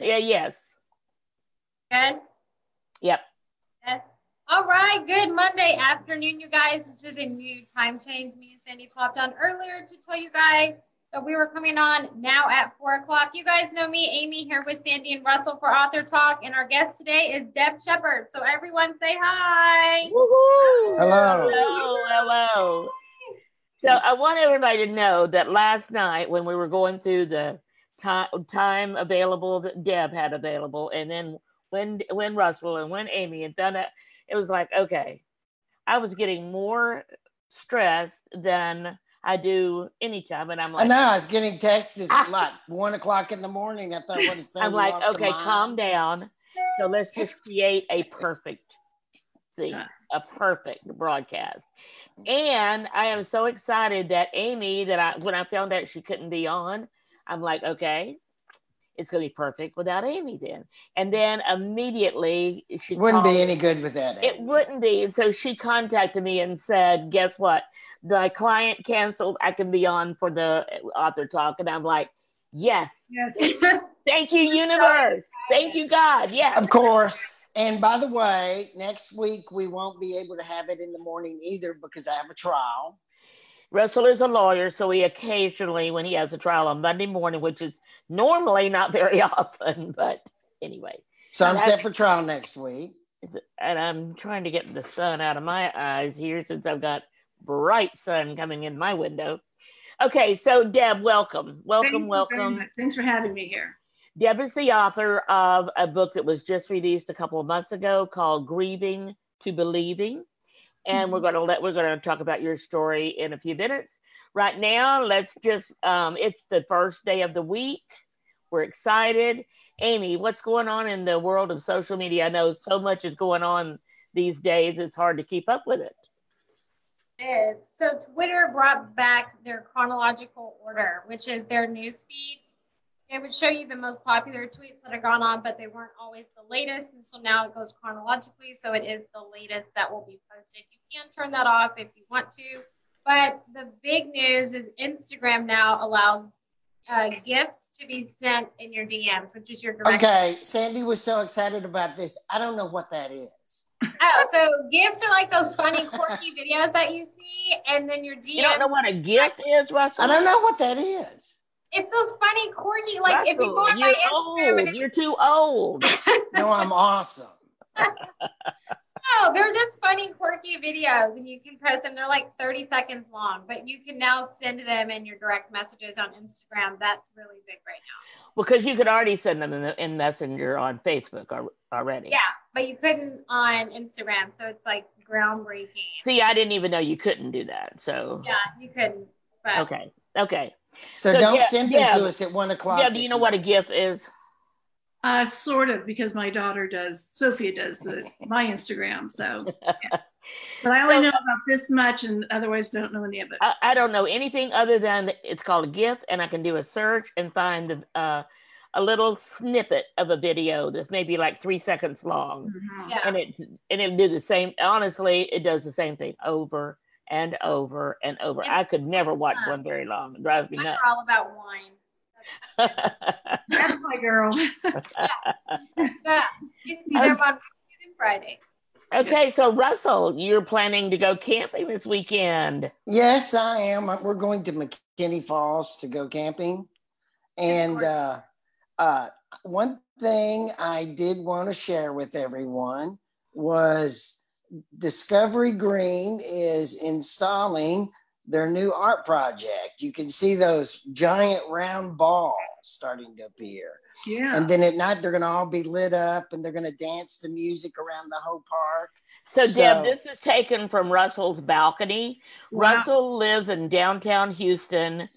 Yeah, yes. Good? Yep. Yes. All right, good Monday afternoon, you guys. This is a new time change. Me and Sandy popped on earlier to tell you guys that we were coming on now at 4 o'clock. You guys know me, Amy, here with Sandy and Russell for Author Talk, and our guest today is Deb Sheppard. So everyone say hi. Woohoo! Hello. Hello. So I want everybody to know that last night when we were going through the time available that Deb had available, and then when Russell and when Amy and found out, it was like, okay, I was getting more stressed than I do anytime. And I'm like, I know, I was getting texts like 1 o'clock in the morning. I thought, what is that? I'm like, okay, calm down. So let's just create a perfect thing, a perfect broadcast. And I am so excited that Amy, when I found out she couldn't be on, I'm like, okay, it's going to be perfect without Amy then. And then immediately she wouldn't be any good without Amy. It wouldn't be. And so she contacted me and said, guess what? The client canceled. I can be on for the Author Talk. And I'm like, yes. Thank you, universe. Thank you, God. Yes. Of course. And by the way, next week we won't be able to have it in the morning either because I have a trial. Russell is a lawyer, so he occasionally, when he has a trial on Monday morning, which is normally not very often, but anyway. So I'm set for trial next week. And I'm trying to get the sun out of my eyes here since I've got bright sun coming in my window. Okay, so Deb, welcome. Welcome. Thanks for having me here. Deb is the author of a book that was just released a couple of months ago called Grieving to Believing. And we're going to talk about your story in a few minutes. Right now, let's just, it's the first day of the week. We're excited. Amy, what's going on in the world of social media? I know so much is going on these days. It's hard to keep up with it. So Twitter brought back their chronological order, which is their news feed. It would show you the most popular tweets that have gone on, but they weren't always the latest. And so now it goes chronologically. So it is the latest that will be posted. You can turn that off if you want to. But the big news is Instagram now allows gifts to be sent in your DMs, which is your direct. Okay, Sandy was so excited about this. I don't know what that is. Oh, so gifts are like those funny, quirky videos that you see, and then your DMs. You don't know what a gift is, Russell? I don't know what that is. It's those funny, quirky, like Russell, if you go on my Instagram. You're too old. No, I'm awesome. No, they're just funny, quirky videos, and you can press them. They're like 30 seconds long, but you can now send them in your direct messages on Instagram. That's really big right now. Because you could already send them in Messenger on Facebook already. Yeah, but you couldn't on Instagram, so it's like groundbreaking. See, I didn't even know you couldn't do that. So yeah, you couldn't. But Okay. So don't send them to us at 1 o'clock. Yeah, do you know what a GIF is? Sort of, because my daughter Sophia does my Instagram. So, yeah. But I only know about this much, and otherwise don't know any of it. I don't know anything other than it's called a GIF, and I can do a search and find a little snippet of a video that's maybe like 3 seconds long, and it'll do the same. Honestly, it does the same thing over and over and over. I could never watch one very long. It drives me nuts. We're all about wine. That's my girl. Yeah. You see them on Friday. Okay, so Russell, you're planning to go camping this weekend. Yes, I am. We're going to McKinney Falls to go camping. And one thing I did want to share with everyone was Discovery Green is installing their new art project. You can see those giant round balls starting to appear. Yeah. And then at night, they're going to all be lit up and they're going to dance to music around the whole park. So Deb, this is taken from Russell's balcony. Wow. Russell lives in downtown Houston.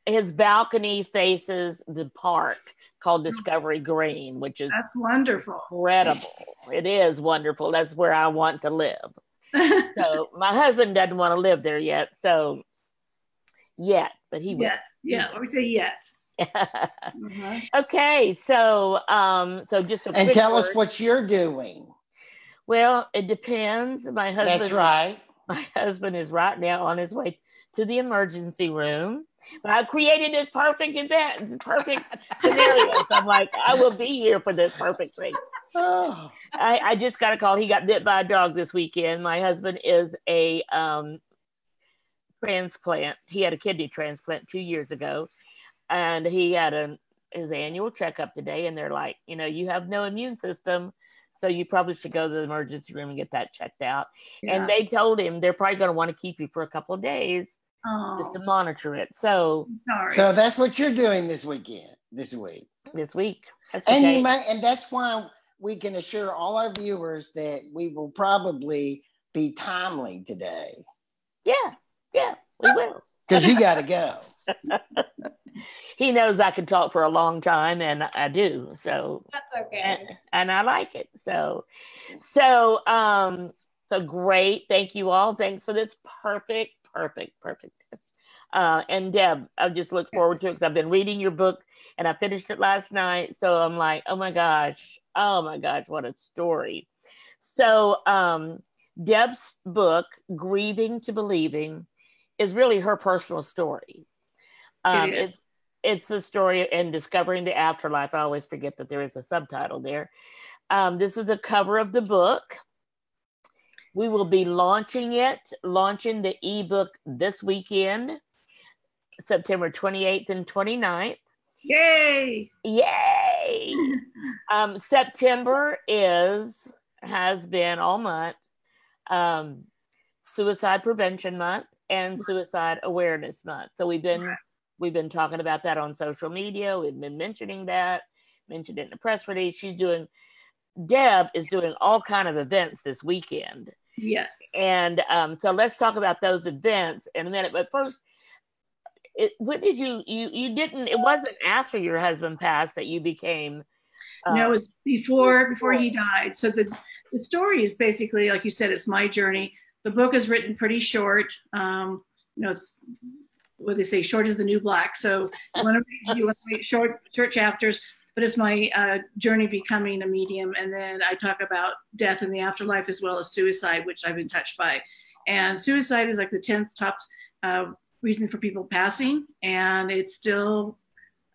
His balcony faces the park called Discovery Green, which is that's wonderful. Incredible. It is wonderful. That's where I want to live. So my husband doesn't want to live there yet. So but he will. Yeah, let me say yet. Okay, so just a quick tell word. us what you're doing. Well, it depends. That's right. My husband is right now on his way to the emergency room. But I created this perfect event, this perfect scenario. So I'm like, I will be here for this perfect thing. Oh. I just got a call. He got bit by a dog this weekend. My husband is a transplant. He had a kidney transplant 2 years ago, and he had his annual checkup today. And they're like, you have no immune system, so you probably should go to the emergency room and get that checked out. Yeah. And they told him they're probably going to want to keep you for a couple of days just to monitor it. So that's what you're doing this week. That's okay. And that's why we can assure all our viewers that we will probably be timely today. Yeah, we will. Because you got to go. He knows I can talk for a long time, and I do. So that's okay. And I like it. So great. Thank you all. Thanks for this perfect. And Deb, I just look forward to it because I've been reading your book, and I finished it last night. So I'm like, oh my gosh, what a story. So Deb's book, Grieving to Believing, is really her personal story. It's the story in discovering the afterlife. I always forget that there is a subtitle there. This is the cover of the book. We will be launching the ebook this weekend, September 28th and 29th. Yay! September has been all month Suicide Prevention Month and Suicide Awareness Month. So we've been talking about that on social media. We've been mentioned it in the press release. Deb is doing all kind of events this weekend. Yes. And so let's talk about those events in a minute. But first, it wasn't after your husband passed that you became. No, it was before he died. So the story is basically, like you said, it's my journey. The book is written pretty short. It's what they say, short is the new black. So you want to read short chapters, but it's my journey becoming a medium. And then I talk about death and the afterlife, as well as suicide, which I've been touched by. And suicide is like the 10th top reason for people passing. And it's still,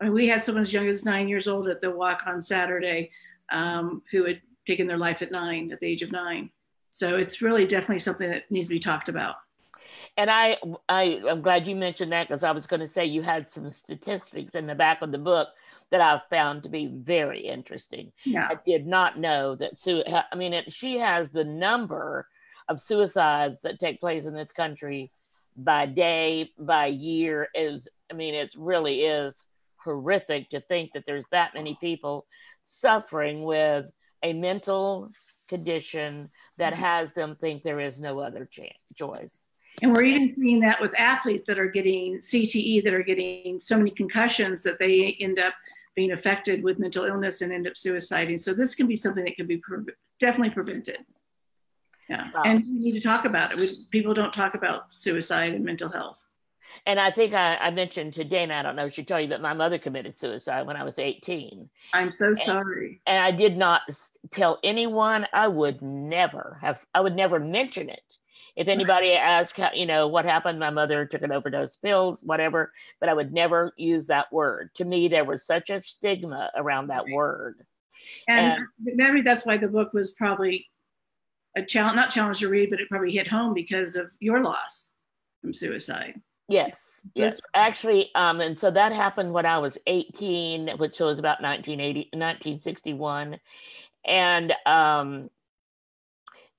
we had someone as young as 9 years old at the walk on Saturday who had taken their life at the age of 9. So it's really definitely something that needs to be talked about. And I'm glad you mentioned that, because I was going to say you had some statistics in the back of the book that I found to be very interesting. Yeah. I did not know that. She has the number of suicides that take place in this country by day, by year. It really is horrific to think that there's that many people suffering with a mental condition that has them think there is no other choice. And we're even seeing that with athletes that are getting CTE, that are getting so many concussions that they end up being affected with mental illness and end up suiciding. So this can be something that can be definitely prevented. Yeah. Wow. And we need to talk about it. People don't talk about suicide and mental health. And I think I mentioned to Dana, I don't know if she told you, but my mother committed suicide when I was 18. I'm so sorry. And I did not tell anyone. I would never mention it. If anybody asked, what happened, my mother took an overdose, pills, whatever, but I would never use that word. To me, there was such a stigma around that word. And maybe that's why the book was probably not challenge to read, but it probably hit home because of your loss from suicide. Yes. Actually, and so that happened when I was 18, which was about 1961. And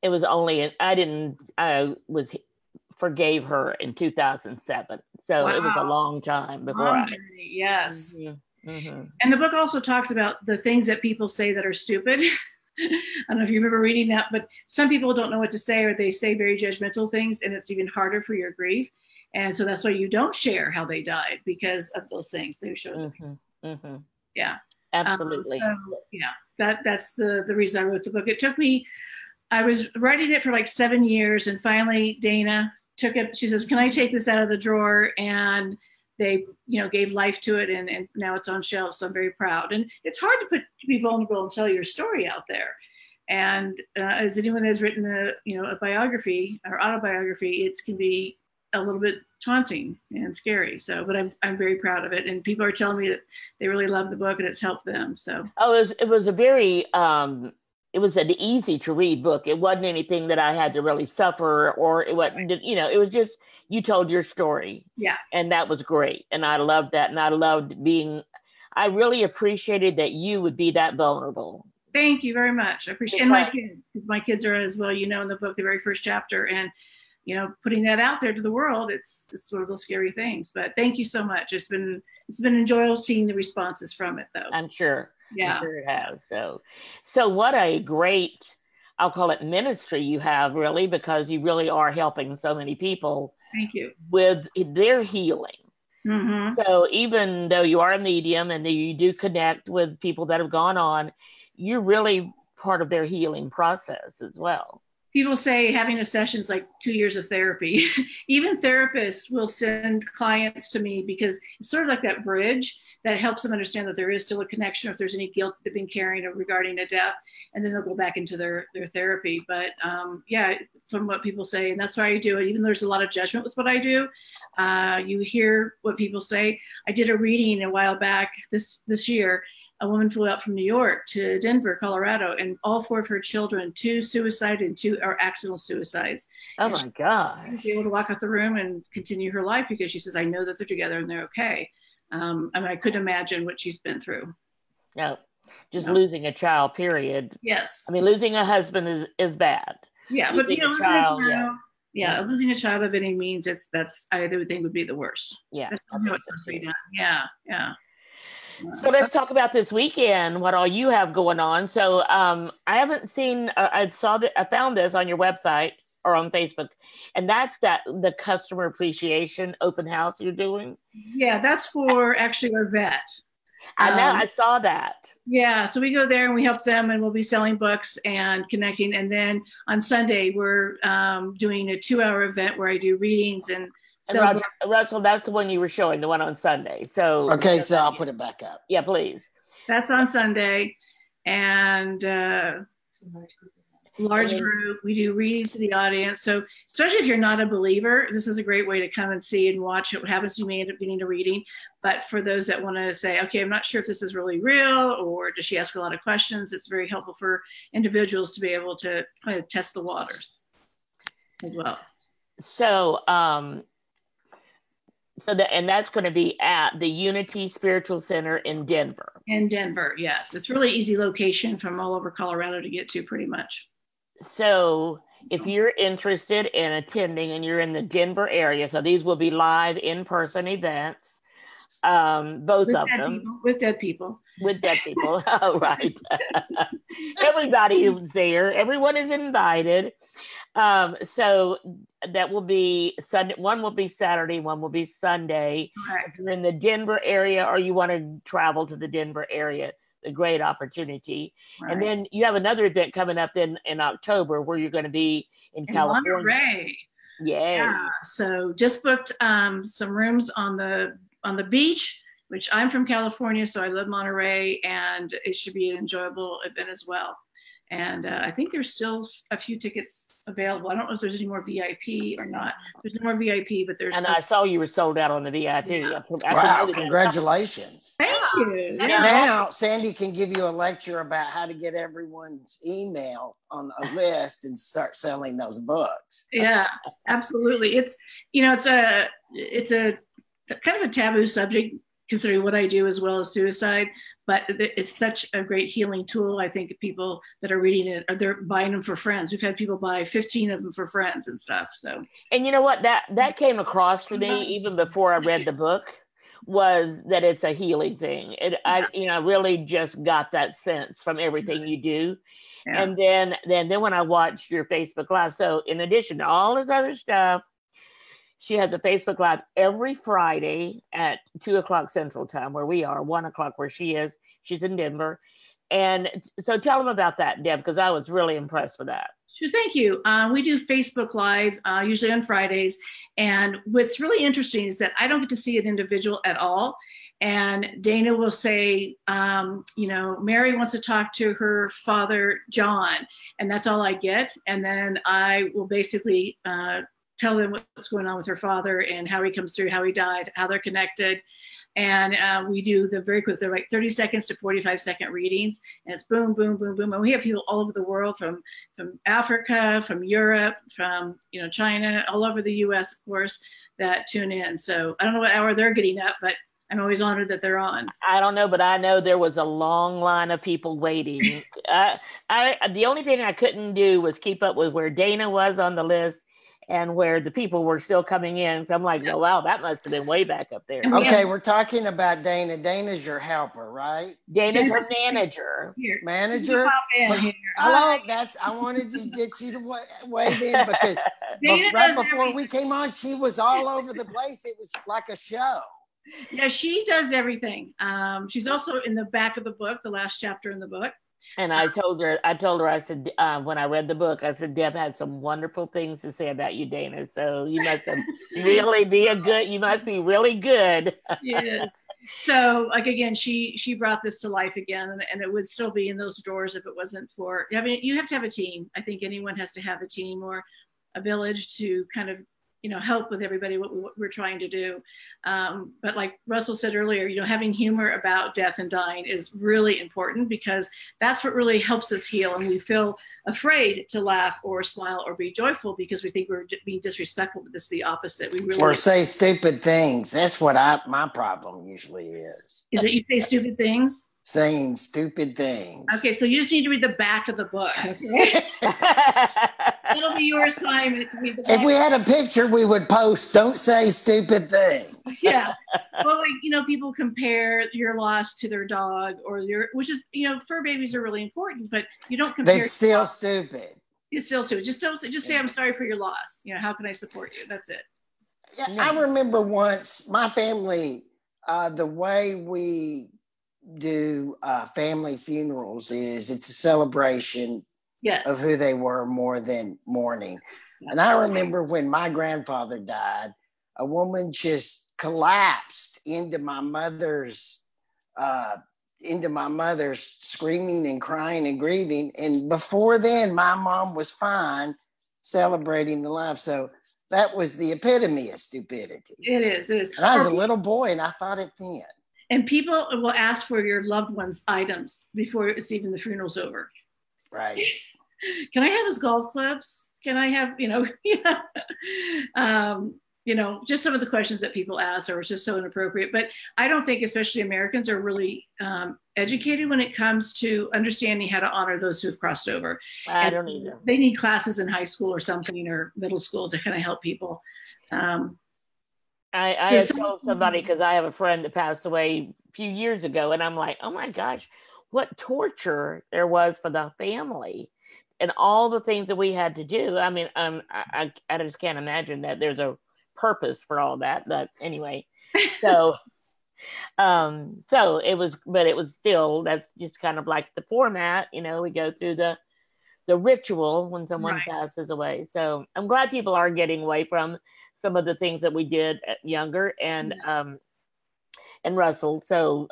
it was only, forgave her in 2007. So Wow. It was a long time before Yes. Mm-hmm. Mm-hmm. And the book also talks about the things that people say that are stupid. I don't know if you remember reading that, but some people don't know what to say, or they say very judgmental things, and it's even harder for your grief. And so that's why you don't share how they died, because of those things they showed. Mm-hmm. Mm-hmm. Yeah. Absolutely. That's the reason I wrote the book. It took me, I was writing it for like 7 years, and finally Dana took it. She says, "Can I take this out of the drawer?" And they, gave life to it, and now it's on shelves. So I'm very proud. And it's hard to be vulnerable and tell your story out there. And as anyone has written a biography or autobiography, it can be a little bit taunting and scary. So, but I'm very proud of it. And people are telling me that they really love the book and it's helped them. So, it was a very, it was an easy to read book. It wasn't anything that I had to really suffer, or it wasn't, it was just, you told your story. Yeah. And that was great. And I loved that. And I loved I really appreciated that you would be that vulnerable. Thank you very much. I appreciate it. And my kids, because my kids are as well, in the book, the very first chapter, and, putting that out there to the world, it's one of those scary things, but thank you so much. It's been enjoyable seeing the responses from it, though. I'm sure. Yeah. I'm sure it has. So what a great, I'll call it ministry you have, really, because you really are helping so many people. Thank you. With their healing. Mm-hmm. So even though you are a medium and you do connect with people that have gone on, you're really part of their healing process as well. People say having a session is like 2 years of therapy. Even therapists will send clients to me because it's sort of like that bridge that helps them understand that there is still a connection, or if there's any guilt that they've been carrying regarding a death, and then they'll go back into their therapy. But yeah, from what people say, and that's why I do it, even though there's a lot of judgment with what I do, you hear what people say. I did a reading a while back this year. A woman flew out from New York to Denver, Colorado, and all 4 of her children, 2 suicide and 2 are accidental suicides. Oh my God. She was able to walk out the room and continue her life because she says, I know that they're together and they're okay. I couldn't imagine what she's been through. No, just losing a child, period. Yes. I mean, losing a husband is bad. Yeah, losing but losing a child, losing a child of any means, I would think would be the worst. Yeah. That's not how it's supposed to be done. Yeah. So let's talk about this weekend, what all you have going on. So I haven't seen, I found this on your website or on Facebook, and that's the customer appreciation open house you're doing. Yeah, that's for actually our vet. I know, I saw that. Yeah, so we go there and we help them, and we'll be selling books and connecting. And then on Sunday, we're doing a 2-hour event where I do readings and Russell, that's the one you were showing, the one on Sunday. So okay, so I'll put it back up. Yeah, please. That's on Sunday, and large group. We do readings to the audience. So especially if you're not a believer, this is a great way to come and see and watch what happens. You may end up getting a reading, but for those that want to say, okay, I'm not sure if this is really real, or does she ask a lot of questions? It's very helpful for individuals to be able to kind of test the waters as well. So, and that's going to be at the Unity Spiritual Center in Denver. In Denver, yes. It's really easy location from all over Colorado to get to, pretty much. So if you're interested in attending and you're in the Denver area, so these will be live in-person events, both of them. With dead people. With dead people, oh, right. Everybody is there. Everyone is invited. So that will be Sunday. One will be Saturday. One will be Sunday. Right. If you're in the Denver area or you want to travel to the Denver area, a great opportunity. Right. And then you have another event coming up in October where you're going to be in California. Monterey. Yeah. So just booked some rooms on the beach, which I'm from California, so I love Monterey, and it should be an enjoyable event as well. And I think there's still a few tickets available. I don't know if there's any more VIP or not. There's no more VIP, but there's. And I saw you were sold out on the VIP. Yeah. Wow, congratulations. Thank you. Yeah. Now, Sandy can give you a lecture about how to get everyone's email on a list and start selling those books. Yeah, absolutely. It's a kind of a taboo subject, considering what I do as well as suicide, but it's such a great healing tool. I think people that are reading it, they're buying them for friends. We've had people buy 15 of them for friends and stuff. So, and you know what, that came across to me even before I read the book, was that it's a healing thing. I really just got that sense from everything you do. Yeah. And then when I watched your Facebook Live, so in addition to all this other stuff, she has a Facebook Live every Friday at 2:00 Central Time, where we are, 1:00 where she is. She's in Denver. And so tell them about that, Deb, because I was really impressed with that. Sure, thank you. We do Facebook Live, usually on Fridays. And what's really interesting is that I don't get to see an individual at all. And Dana will say, Mary wants to talk to her father, John, and that's all I get. And then I will basically tell them what's going on with her father and how he comes through, how he died, how they're connected. And we do the very quick, they're like 30 seconds to 45-second readings. And it's boom, boom, boom, boom. And we have people all over the world, from Africa, from Europe, from, you know, China, all over the US, of course, that tune in. So I don't know what hour they're getting up, but I'm always honored that they're on. I don't know, but I know there was a long line of people waiting. The only thing I couldn't do was keep up with where Dana was on the list and where the people were still coming in. So I'm like, oh, wow, that must have been way back up there. Okay, we're talking about Dana. Dana's your helper, right? Dana's her manager. Here. Manager? Hello, I wanted to get you to wave in because right before we came on, she was all over the place. It was like a show. Yeah, she does everything. She's also in the back of the book, the last chapter in the book. And I told her, I said, when I read the book, I said, Deb had some wonderful things to say about you, Dana. So you must you must be really good. Yes. So like, again, she brought this to life again, and it would still be in those drawers if it wasn't for, I mean, you have to have a team. I think anyone has to have a team or a village to kind of, you know, help with everybody, what we're trying to do. But like Russell said earlier, you know, having humor about death and dying is really important, because that's what really helps us heal. And we feel afraid to laugh or smile or be joyful because we think we're being disrespectful, but it's the opposite. We really, or say stupid things. That's what my problem usually is. Is that you say stupid things? Saying stupid things. Okay, so you just need to read the back of the book. Okay? That'll be your assignment. To read the back. If we had a picture, we would post, don't say stupid things. Yeah. Well, like, you know, people compare your loss to their dog or which is, you know, fur babies are really important, but you don't compare. That's still stupid. It's still stupid. Just say, I'm sorry for your loss. You know, how can I support you? That's it. Yeah, I remember once my family, the way we do family funerals is it's a celebration of who they were more than mourning. And I remember when my grandfather died, a woman just collapsed into my mother's screaming and crying and grieving. And before then, my mom was fine celebrating the life. So that was the epitome of stupidity. It is. And I was a little boy and I thought it then. And people will ask for your loved one's items before it's even the funeral's over. Right. Can I have his golf clubs? Can I have, you know, you know, just some of the questions that people ask are just so inappropriate. But I don't think, especially Americans, are really educated when it comes to understanding how to honor those who have crossed over. I don't either. They need classes in high school or something, or middle school, to kind of help people. I told somebody, because I have a friend that passed away a few years ago, and I'm like, oh my gosh, what torture there was for the family and all the things that we had to do. I mean, I just can't imagine that there's a purpose for all that. But anyway, so it was still, that's just kind of like the format, you know, we go through the ritual when someone passes away. So I'm glad people are getting away from some of the things that we did younger, and Russell. So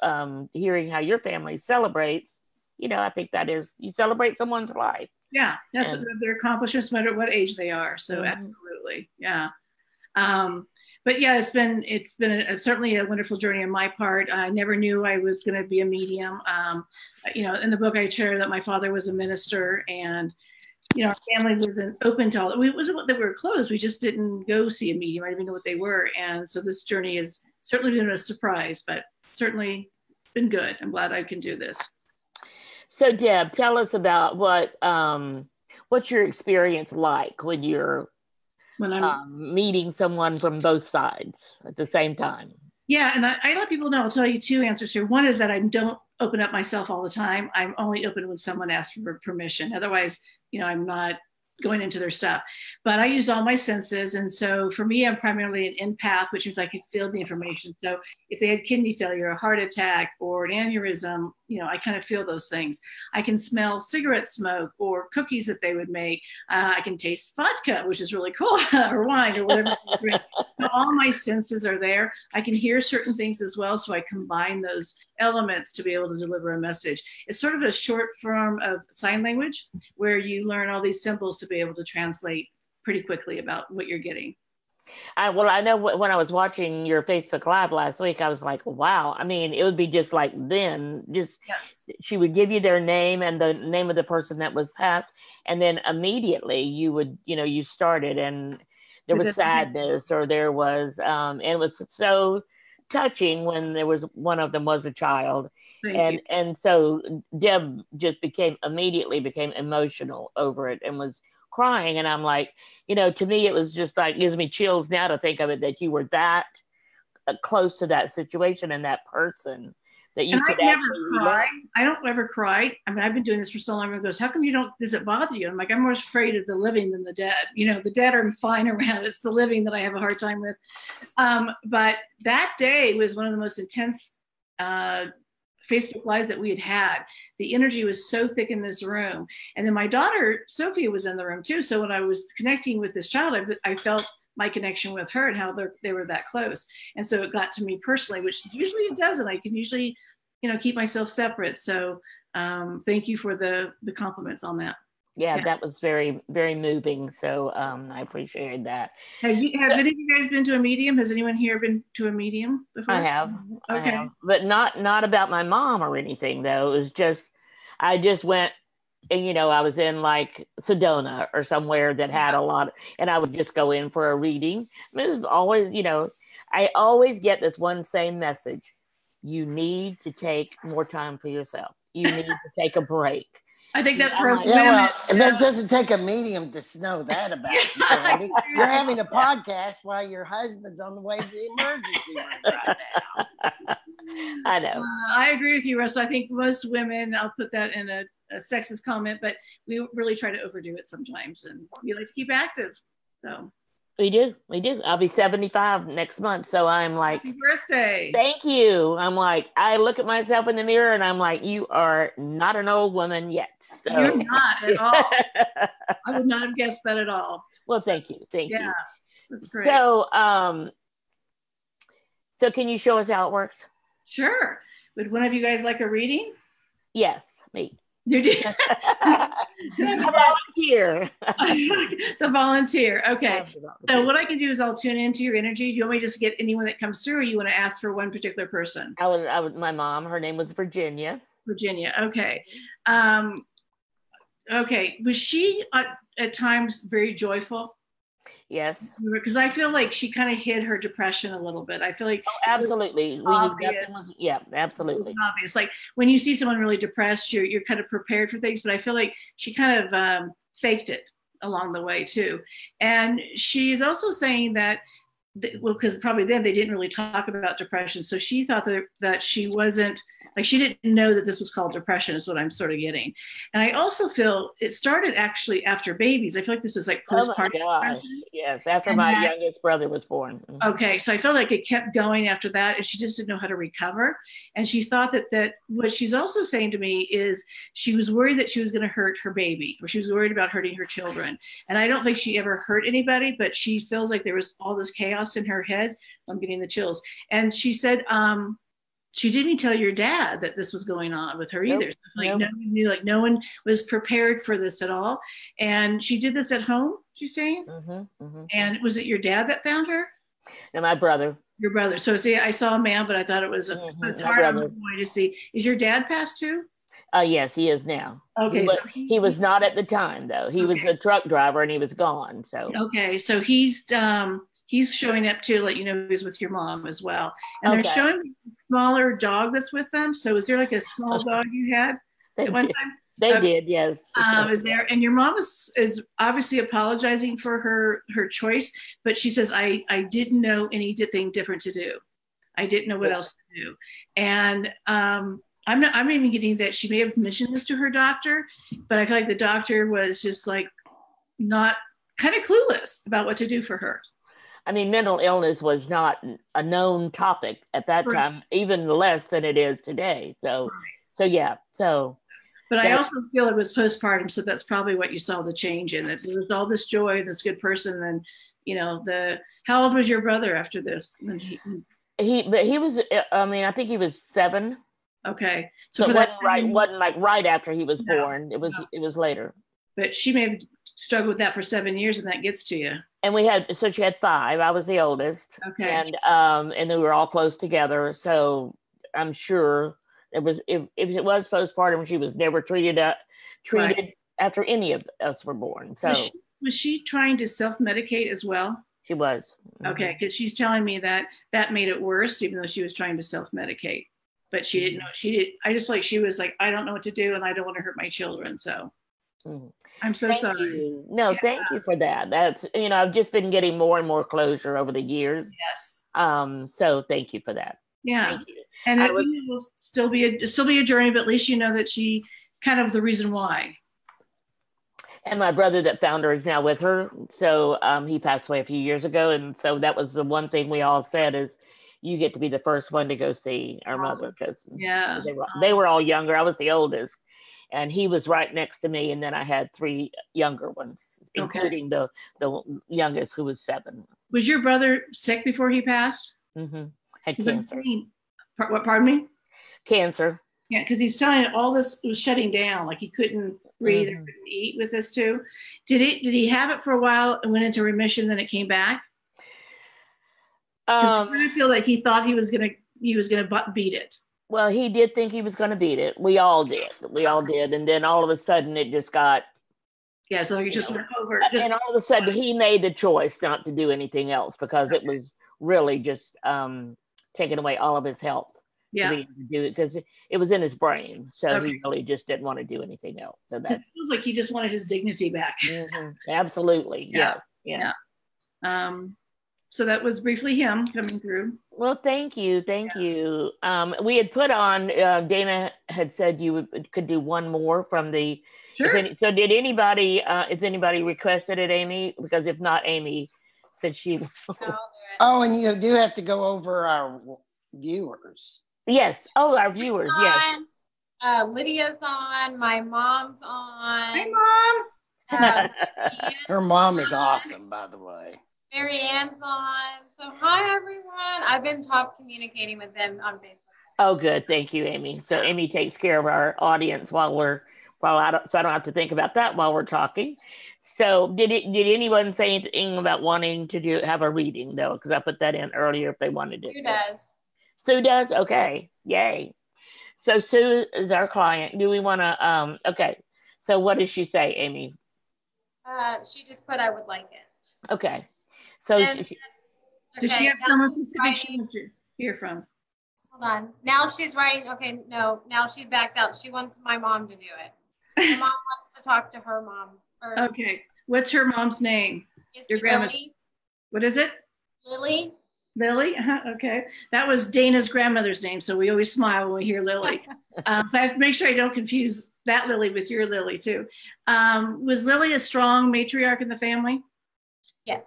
hearing how your family celebrates, you know, I think that is, you celebrate someone's life. Yeah, that's their accomplishments, no matter what age they are. So absolutely, yeah. But yeah, it's been certainly a wonderful journey on my part. I never knew I was going to be a medium. You know, in the book I share that my father was a minister, and you know, our family wasn't open to all. It wasn't that we were closed. We just didn't go see a medium. I didn't even know what they were. And so this journey has certainly been a surprise, but certainly been good. I'm glad I can do this. So Deb, tell us about what's your experience like when you're meeting someone from both sides at the same time? Yeah, and I let people know. I'll tell you two answers here. One is that I don't open up myself all the time. I'm only open when someone asks for permission. Otherwise, you know, I'm not going into their stuff. But I use all my senses. And so for me, I'm primarily an empath, which means I can feel the information. So if they had kidney failure, a heart attack, or an aneurysm, you know, I kind of feel those things. I can smell cigarette smoke or cookies that they would make. I can taste vodka, which is really cool, or wine or whatever. So all my senses are there. I can hear certain things as well. So I combine those elements to be able to deliver a message. It's sort of a short form of sign language where you learn all these symbols to be able to translate pretty quickly about what you're getting. I know when I was watching your Facebook Live last week, I was like, wow. I mean, it would be just like then, just Yes. she would give you their name and the name of the person that was passed, and then immediately you would, you started, and there was sadness, or there was, and it was so touching when there was one of them was a child. And so Deb just immediately became emotional over it and was crying. And I'm like, to me, it was just like, gives me chills now to think of it, that you were that close to that situation and that person that you could actually cry. I don't ever cry. I mean, I've been doing this for so long. It goes, how come does it bother you? I'm like, I'm more afraid of the living than the dead. The dead are fine around. It's the living that I have a hard time with. But that day was one of the most intense Facebook Lives that we had. The energy was so thick in this room. And then my daughter, Sophia, was in the room too. So when I was connecting with this child, I felt my connection with her and how they were that close. And so it got to me personally, which usually it doesn't. I can usually, keep myself separate. So thank you for the compliments on that. Yeah, that was very, very moving. So I appreciated that. Have any of you guys been to a medium? Has anyone here been to a medium before? I have. Okay. I have. But not about my mom or anything, though. It was just, I just went, and I was in like Sedona or somewhere that had a lot, and I would just go in for a reading. I mean, it was always, I always get this one same message. You need to take more time for yourself. You need to take a break. I think that's for us women. Well, that doesn't take a medium to know that about you, Sandy. You're having a podcast while your husband's on the way to the emergency room right now. I know. I agree with you, Russell. I think most women, I'll put that in a sexist comment, but we really try to overdo it sometimes, and we like to keep active. So we do. I'll be 75 next month, so I'm like, happy birthday. Thank you. I'm like, I look at myself in the mirror and I'm like, you are not an old woman yet. So. You're not at all. I would not have guessed that at all. Well, thank you. Yeah, that's great. So can you show us how it works? Sure. Would one of you guys like a reading? Yes, me. You do. The volunteer. The volunteer. Okay. So what I can do is I'll tune into your energy. Do you want me to just get anyone that comes through, or you want to ask for one particular person? I would. My mom. Her name was Virginia. Virginia. Okay. Okay. Was she at times very joyful? Yes. Because I feel like she kind of hid her depression a little bit. I feel like absolutely. Yeah, absolutely. It was obvious. Like when you see someone really depressed, you're kind of prepared for things. But I feel like she kind of faked it along the way too. And she's also saying that, because probably then they didn't really talk about depression. So she thought that she wasn't, like, she didn't know that this was called depression, is what I'm sort of getting. And I also feel it started actually after babies. I feel like this was like postpartum depression. Yes, after my youngest brother was born. Okay, so I felt like it kept going after that, and she just didn't know how to recover. And she thought that what she's also saying to me is she was worried that she was going to hurt her baby, or she was worried about hurting her children. And I don't think she ever hurt anybody, but she feels like there was all this chaos in her head. I'm getting the chills. And she said, she didn't tell your dad that this was going on with her either. Nope. No one knew, like no one was prepared for this at all. And she did this at home, she's saying? And was it your dad that found her? No, my brother. Your brother. So see, I saw a man, but I thought it was, it's hard on the boy to see. Is your dad passed too? Yes, he is now. Okay. He was not at the time though. He was a truck driver and he was gone. So. Okay. So he's showing up to let you know he's with your mom as well. And they're showing a smaller dog that's with them. So is there like a small dog you had at one time? They did, yes. Is there? And your mom is obviously apologizing for her choice, but she says, I didn't know anything different to do. I didn't know what else to do. And I'm even getting that she may have mentioned this to her doctor, but I feel like the doctor was just like not kind of clueless about what to do for her. I mean, mental illness was not a known topic at that time, even less than it is today. So yeah. But I also feel it was postpartum, so that's probably what you saw the change in. That there was all this joy, this good person, and how old was your brother after this? He was. I mean, I think he was 7. Okay, so it wasn't like right after he was born. It was later. But she may have struggled with that for 7 years, and that gets to you And so she had 5. I was the oldest. Okay. And they were all close together. So I'm sure it was, if it was postpartum, she was never treated Right. after any of us were born. So was she trying to self-medicate as well? she was. Okay, because she's telling me that made it worse, even though she was trying to self-medicate. But she didn't know. She did. I just she was like, I don't know what to do, and I don't want to hurt my children. So I'm so sorry. You. No, thank you for that. That's, I've just been getting more and more closure over the years. Yes. So thank you for that. Yeah. Thank you. And it will still be a journey, but at least you know that she kind of the reason why. And my brother that found her is now with her. So he passed away a few years ago. And so that was the one thing we all said is, you get to be the first one to go see our mother, because they were all younger. I was the oldest, and he was right next to me. And then I had 3 younger ones, including the youngest, who was 7. Was your brother sick before he passed? Mm-hmm. Had cancer. What? Pardon me? Cancer. Yeah, because he's telling all this was shutting down, like he couldn't breathe or couldn't eat with this too. Did he have it for a while and went into remission, then it came back? I feel like he thought he was gonna beat it. Well, he did think he was gonna beat it. We all did, and then all of a sudden it just got. Yeah, so he just went over. And all of a sudden he made the choice not to do anything else, because it was really just taking away all of his health. Yeah, to do it, because it was in his brain, so he really just didn't want to do anything else. So that feels like he just wanted his dignity back. Absolutely, yeah. So that was briefly him coming through. Well, thank you. We had put on, Dana had said you could do one more from the. Sure. So did anybody? Is anybody requested it, Amy? Because if not, Amy said she. Oh, and you do have to go over our viewers. Yes. Oh, our viewers. Yes. Lydia's on. My mom's on. Hi, Mom. Her mom is awesome, by the way. Mary Ann's on. So hi, everyone. I've been communicating with them on Facebook. Oh, good. Thank you, Amy. So Amy takes care of our audience so I don't have to think about that while we're talking. So did anyone say anything about wanting to have a reading though? Because I put that in earlier if they wanted to. Sue does. Sue does? Okay. Yay. So Sue is our client. Do we want to, okay. So what does she say, Amy? She just put, I would like it. Okay. So does she have someone specific she wants to hear from? Hold on. Now she's writing. Okay, no. Now she backed out. She wants my mom to do it. My mom wants to talk to her mom. Okay. What's her mom's name? Your grandma's. What is it? Lily. Lily? Okay. That was Dana's grandmother's name, so we always smile when we hear Lily. So I have to make sure I don't confuse that Lily with your Lily too. Was Lily a strong matriarch in the family? Yes.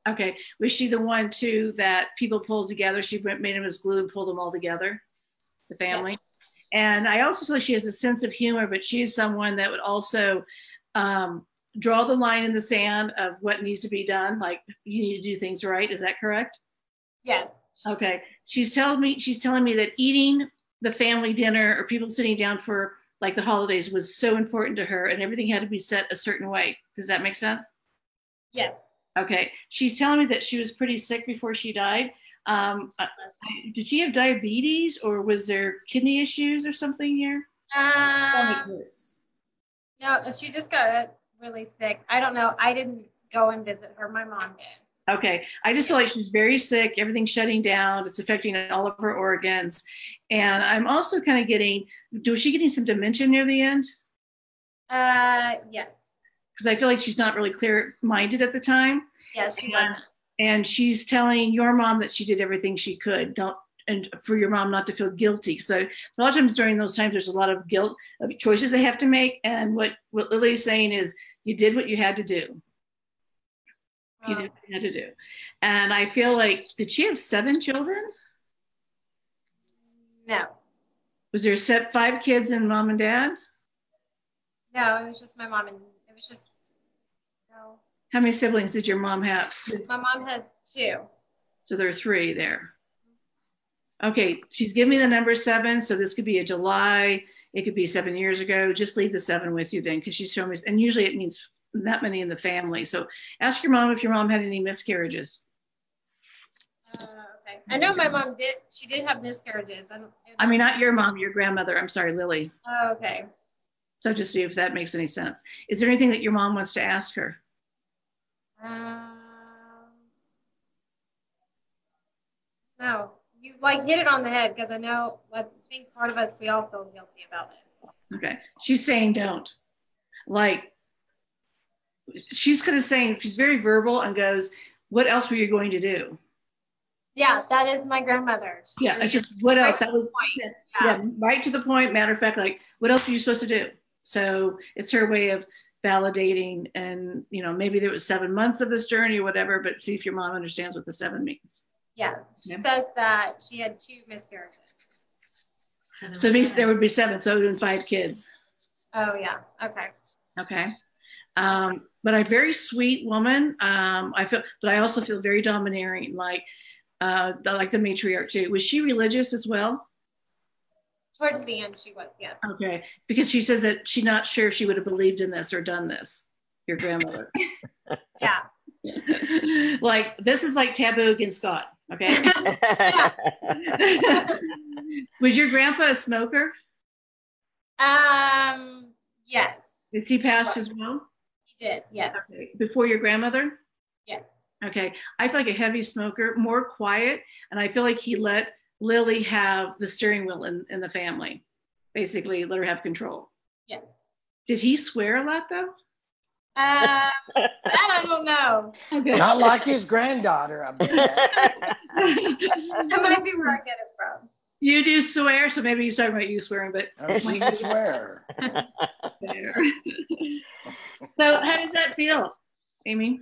Okay. Was she the one too that people pulled together? She made them as glue and pulled them all together, the family? Yes. And I also feel like she has a sense of humor, but she is someone that would also draw the line in the sand of what needs to be done. Like, you need to do things right. Is that correct? Yes. Okay. She's telling me that eating the family dinner or people sitting down for like the holidays was so important to her, and everything had to be set a certain way. Does that make sense? Yes. Okay. She's telling me that she was pretty sick before she died. Did she have diabetes, or was there kidney issues or something here? No, she just got really sick. I don't know. I didn't go and visit her. My mom did. Okay. I just feel like she's very sick. Everything's shutting down. It's affecting all of her organs. And I'm also kind of was she getting some dementia near the end? Yes. Because I feel like she's not really clear-minded at the time. Yes, she wasn't. And she's telling your mom that she did everything she could, and for your mom not to feel guilty. So a lot of times during those times, there's a lot of guilt of choices they have to make. And what Lily's saying is, you did what you had to do. You did what you had to do. And I feel like, did she have 7 children? No. Was there 5 kids and mom and dad? No, it was just my mom, and it was just, no. How many siblings did your mom have? My mom had 2. So there are 3 there. Okay, she's giving me the number 7, so this could be a July. It could be 7 years ago. Just leave the 7 with you then, because she's showing me, and usually it means that many in the family. So ask your mom if your mom had any miscarriages. Okay. I know my mom did. She did have miscarriages. I mean, not your mom, your grandmother. I'm sorry, Lily. Oh, okay. So just see if that makes any sense. Is there anything that your mom wants to ask her? No, you like hit it on the head because I think part of us, we all feel guilty about it. Okay. She's saying don't. Like, she's kind of saying, she's very verbal and goes, what else were you going to do? Yeah, that is my grandmother. Yeah, it's just what else? That was yeah, right to the point. Matter of fact, like, what else were you supposed to do? So it's her way of validating, and maybe there was 7 months of this journey or whatever, but see if your mom understands what the 7 means. Yeah, she says that she had 2 miscarriages. So there would be 7, so it would have been 5 kids. Oh yeah, okay. Okay. But a very sweet woman. But I also feel very domineering, like the matriarch too. Was she religious as well? Towards the end, she was, yes. Okay, because she says that she's not sure if she would have believed in this or done this, your grandmother. Yeah. Like, this is like taboo against God, okay? Was your grandpa a smoker? Yes. Is he passed as well? He did, yes. Okay. Before your grandmother? Yeah. Okay. I feel like a heavy smoker, more quiet, and I feel like he let Lily have the steering wheel in the family. Basically, let her have control. Yes. Did he swear a lot, though? That I don't know. Okay. Not like his granddaughter, I bet. That might be where I get it from. You do swear, so maybe he's talking about you swearing, but Oh, she's a swearer. So how does that feel, Amy?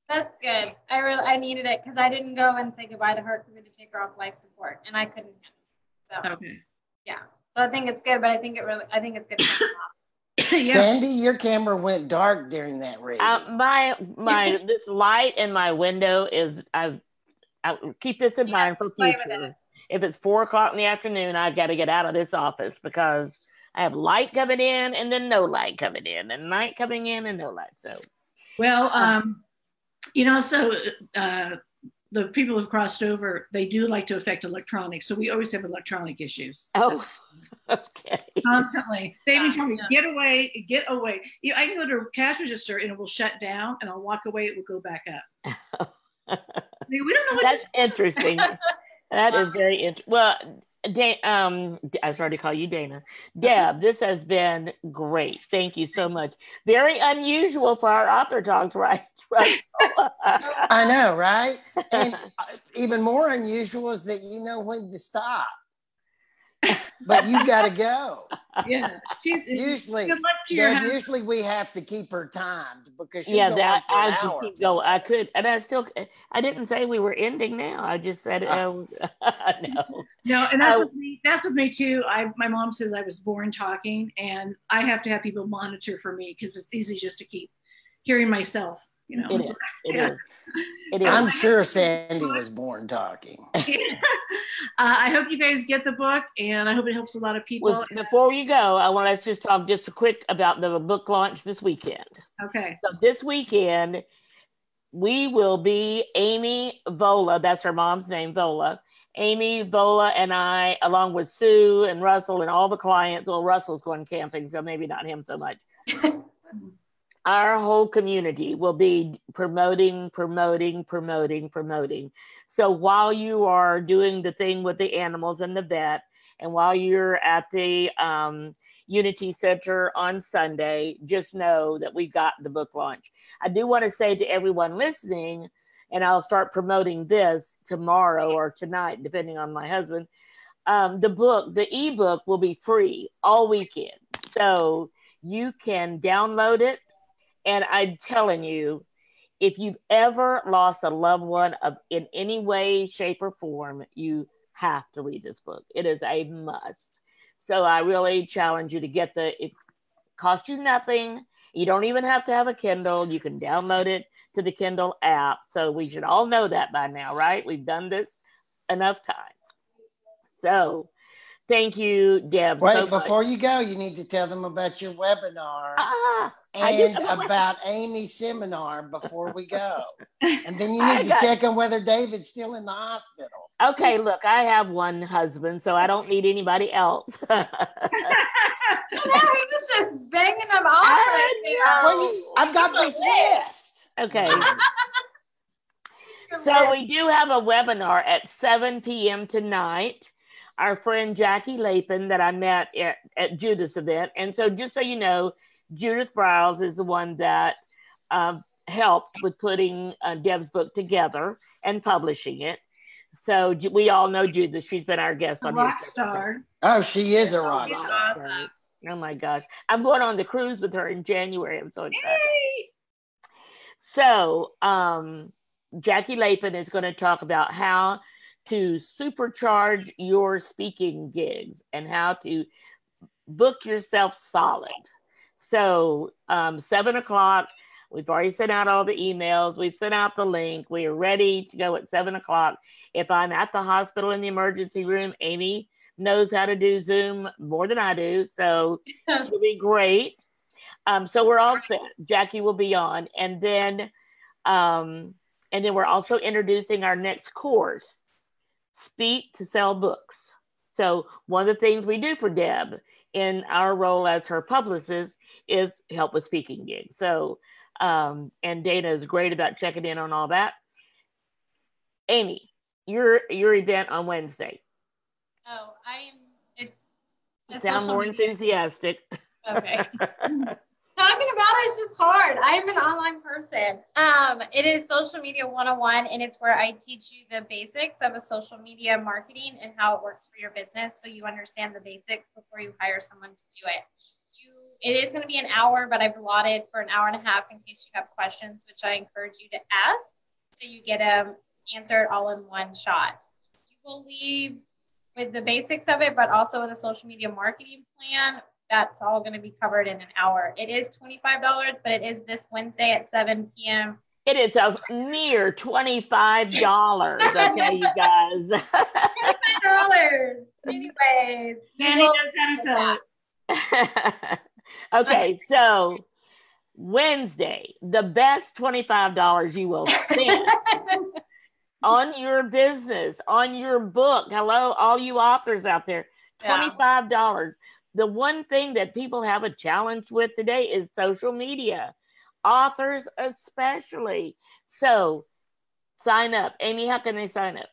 That's good. I needed it because I didn't go and say goodbye to her because we had to take her off life support, and I couldn't. So Okay. yeah. So I think it's good, but I think it's good. Yeah. Sandy, your camera went dark during that reading. My this light in my window is I keep this in mind for future. If it's 4 o'clock in the afternoon, I've got to get out of this office because I have light coming in and then no light coming in, and light coming in and no light. So, well, the people who've crossed over, they do like to affect electronics. So we always have electronic issues. Oh, okay. Constantly. They even tell me, get away, get away. I can go to a cash register and it will shut down, and I'll walk away, it will go back up. We don't know what That's interesting. That is very interesting. Well, I started to call you Dana. Deb, this has been great. Thank you so much. Very unusual for our author talks, right? I know, right? And even more unusual is that you know when to stop. But you got to go. Yeah. Usually, good luck to your house. usually we have to keep her timed because she's Yeah, going that for an I hour. could keep going. I could, and I didn't say we were ending now. I just said, no. No, and that's with me too. My mom says I was born talking, and I have to have people monitor for me because it's easy just to keep hearing myself. It is. It is. I'm sure Sandy was born talking. I hope you guys get the book, and I hope it helps a lot of people. Well, before you go, I want to just talk just a quick about the book launch this weekend. Okay. So this weekend, we will be Amy Vola, that's her mom's name, Vola. Amy, Vola, and I, along with Sue and Russell and all the clients. Well, Russell's going camping, so maybe not him so much. Our whole community will be promoting. So while you are doing the thing with the animals and the vet, and while you're at the Unity Center on Sunday, just know that we got the book launch. I do want to say to everyone listening, and I'll start promoting this tomorrow or tonight, depending on my husband, the ebook will be free all weekend. So you can download it. And I'm telling you, if you've ever lost a loved one in any way, shape, or form, you have to read this book. It is a must. So I really challenge you to get it costs you nothing. You don't even have to have a Kindle. You can download it to the Kindle app. So we should all know that by now, right? We've done this enough times. So Thank you, Deb. Wait, so before much. you go, you need to tell them about your webinar I do and have a about Amy's seminar before we go. And then you need to check on whether David's still in the hospital. Okay, look, I have one husband, so I don't need anybody else. I know, he was just banging them off right there. Well, I've got this list. Okay. So we do have a webinar at 7 p.m. tonight. Our friend Jackie Lapin that I met at Judith's event. And so just so you know, Judith Browse is the one that helped with putting Deb's book together and publishing it. So we all know Judith. She's been our guest on rock star. Oh, she is a rock star. Awesome. Oh my gosh. I'm going on the cruise with her in January. I'm so excited. Yay! So Jackie Lapin is going to talk about how to supercharge your speaking gigs and how to book yourself solid. So 7 o'clock, we've already sent out all the emails. We've sent out the link. We are ready to go at 7 o'clock. If I'm at the hospital in the emergency room, Amy knows how to do Zoom more than I do. So she'll be great. So we're all set. Jackie will be on. And then we're also introducing our next course, Speak to Sell Books. So one of the things we do for Deb in our role as her publicist is help with speaking gigs. So, and Dana is great about checking in on all that. Amy, your event on Wednesday. Oh, it's sound more enthusiastic. Okay. Talking about it is just hard. I'm an online person. It is Social Media 101, and it's where I teach you the basics of a social media marketing and how it works for your business, so you understand the basics before you hire someone to do it. It is going to be an hour, but I've allotted for an hour and a half in case you have questions, which I encourage you to ask, so you get them answered all in one shot. You will leave with the basics of it, but also with a social media marketing plan. That's all going to be covered in an hour. It is $25, but it is this Wednesday at 7 p.m. It is a mere $25. Okay, you guys. $25. Anyways. Sandy knows how to sell it. Okay, so Wednesday, the best $25 you will spend on your business, on your book. Hello, all you authors out there, $25. Yeah. The one thing that people have a challenge with today is social media, authors especially. So sign up. Amy, how can they sign up?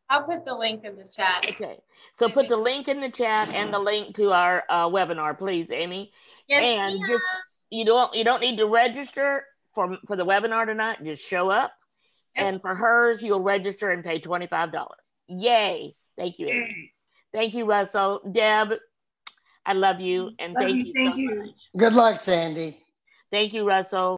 I'll put the link in the chat. Okay. So put the link in the chat and the link to our webinar, please, Amy. Yes, and just you don't need to register for the webinar tonight. Just show up. Yep. And for hers, you'll register and pay $25. Yay. Thank you, Amy. Thank you, Russell. Deb, I love you. And thank you so much. Good luck, Sandy. Thank you, Russell.